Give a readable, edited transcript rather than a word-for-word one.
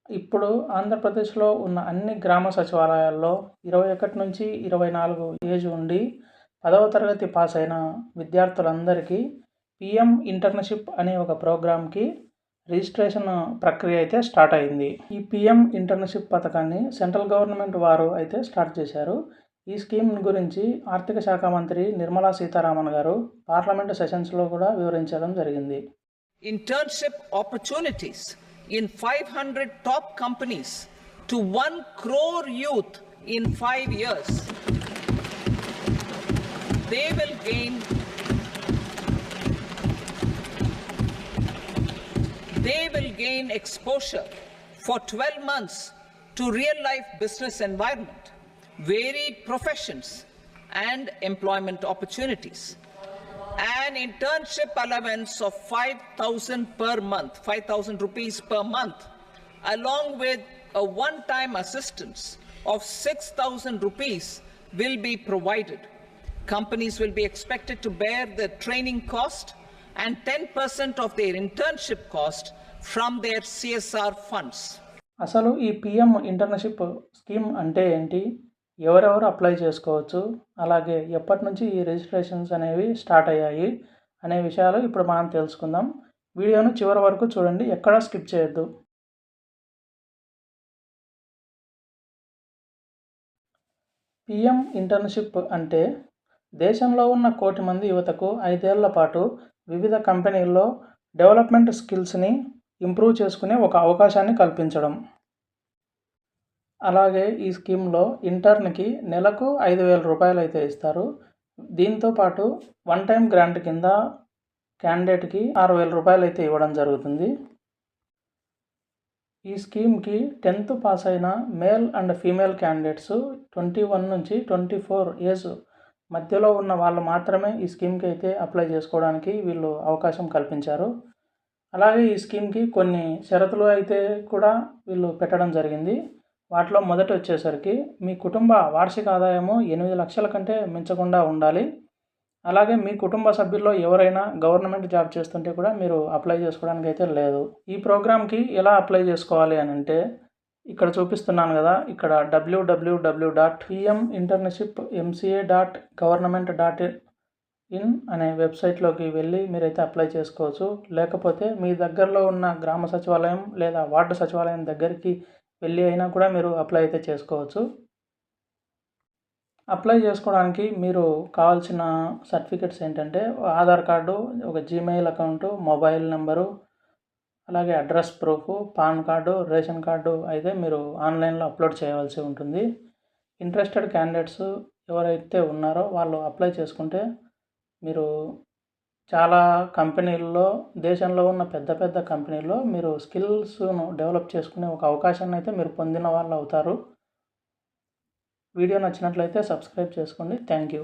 ఇప్పుడు ఆంధ్రప్రదేశ్‌లో ఉన్న అన్ని గ్రామ సచివాలయాల్లో 21 నుంచి 24 ఏజ్ ఉండి 10వ తరగతి పాస్ అయిన విద్యార్థులందరికీ పీఎం ఇంటర్న్‌షిప్ అనే ఒక ప్రోగ్రామ్‌కి రిజిస్ట్రేషన్ ప్రక్రియ అయితే స్టార్ట్ అయింది. ఈ పీఎం ఇంటర్న్‌షిప్ పథకాన్ని సెంట్రల్ గవర్నమెంట్ వారు అయితే స్టార్ట్ చేశారు. ఈ స్కీమ్ గురించి ఆర్థిక శాఖ మంత్రి నిర్మలా సీతారామన్ గారు పార్లమెంట్ సెషన్స్‌లో కూడా వివరించడం జరిగింది. Internship opportunities in 500 top companies to 1 crore youth in 5 years. They will gain exposure for 12 months to real life business environment, varied professions and employment opportunities. An internship allowance of 5,000 per month, 5,000 rupees per month, along with a one-time assistance of 6,000 rupees will be provided. Companies will be expected to bear the training cost and 10% of their internship cost from their CSR funds. అసలు ఈ PM internship scheme అంటే ఏంటి? ఎవరెవరు apply చేసుకోవచ్చు? అలాగే ఎప్పటి నుంచి ఈ రిజిస్ట్రేషన్స్ అనేవి స్టార్ట్ అయ్యాయి అనే విషయాలు ఇప్పుడు మనం తెలుసుకుందాం. వీడియోను చివరి వరకు చూడండి, ఎక్కడా స్కిప్ చేయొద్దు. పీఎం ఇంటర్న్‌షిప్ అంటే దేశంలో ఉన్న 1 కోటి మంది యువతకు 5 ఏళ్ల పాటు వివిధ కంపెనీల్లో డెవలప్మెంట్ స్కిల్స్‌ని ఇంప్రూవ్ చేసుకునే ఒక అవకాశాన్ని కల్పించడం. అలాగే ఈ స్కీమ్‌లో ఇంటర్న్‌కి నెలకు 5,000 రూపాయలు అయితే ఇస్తారు. దీంతో పాటు వన్ టైం గ్రాంట్ కింద క్యాండిడేట్‌కి 6,000 రూపాయలు అయితే ఇవ్వడం జరుగుతుంది. ఈ స్కీమ్‌కి 10th పాస్ అయిన మేల్ అండ్ ఫీమేల్ క్యాండిడేట్స్ 21 నుంచి 24 ఏజ్ మధ్యలో ఉన్న వాళ్ళు మాత్రమే ఈ స్కీమ్‌కి అయితే అప్లై చేసుకోవడానికి వీళ్ళు అవకాశం కల్పించారు. అలాగే ఈ స్కీమ్‌కి కొన్ని షరతులు అయితే కూడా వీళ్ళు పెట్టడం జరిగింది. వాటిలో మొదట వచ్చేసరికి మీ కుటుంబ వార్షిక ఆదాయము 8 లక్షల కంటే మించకుండా ఉండాలి. అలాగే మీ కుటుంబ సభ్యుల్లో ఎవరైనా గవర్నమెంట్ జాబ్ చేస్తుంటే కూడా మీరు అప్లై చేసుకోవడానికి అయితే లేదు. ఈ ప్రోగ్రామ్‌కి ఎలా అప్లై చేసుకోవాలి అని అంటే ఇక్కడ చూపిస్తున్నాను కదా, ఇక్కడ www.pminternshipmca.government.in అనే వెబ్సైట్లోకి వెళ్ళి మీరైతే అప్లై చేసుకోవచ్చు. లేకపోతే మీ దగ్గరలో ఉన్న గ్రామ సచివాలయం లేదా వార్డు సచివాలయం దగ్గరికి వెళ్ళి అయినా కూడా మీరు అప్లై అయితే చేసుకోవచ్చు. అప్లై చేసుకోవడానికి మీరు కావాల్సిన సర్టిఫికెట్స్ ఏంటంటే ఆధార్ కార్డు, ఒక జీమెయిల్ అకౌంటు, మొబైల్ నెంబరు, అలాగే address proof, pan card, ration card అయితే మీరు ఆన్లైన్లో అప్లోడ్ చేయవలసి ఉంటుంది. ఇంట్రెస్టెడ్ క్యాండిడేట్స్ ఎవరైతే ఉన్నారో వాళ్ళు అప్లై చేసుకుంటే మీరు చాలా కంపెనీల్లో, దేశంలో ఉన్న పెద్ద పెద్ద కంపెనీల్లో మీరు స్కిల్స్ను డెవలప్ చేసుకునే ఒక అవకాశాన్ని అయితే మీరు పొందిన వాళ్ళు అవుతారు. వీడియో నచ్చినట్లయితే సబ్స్క్రైబ్ చేసుకోండి. Thank you.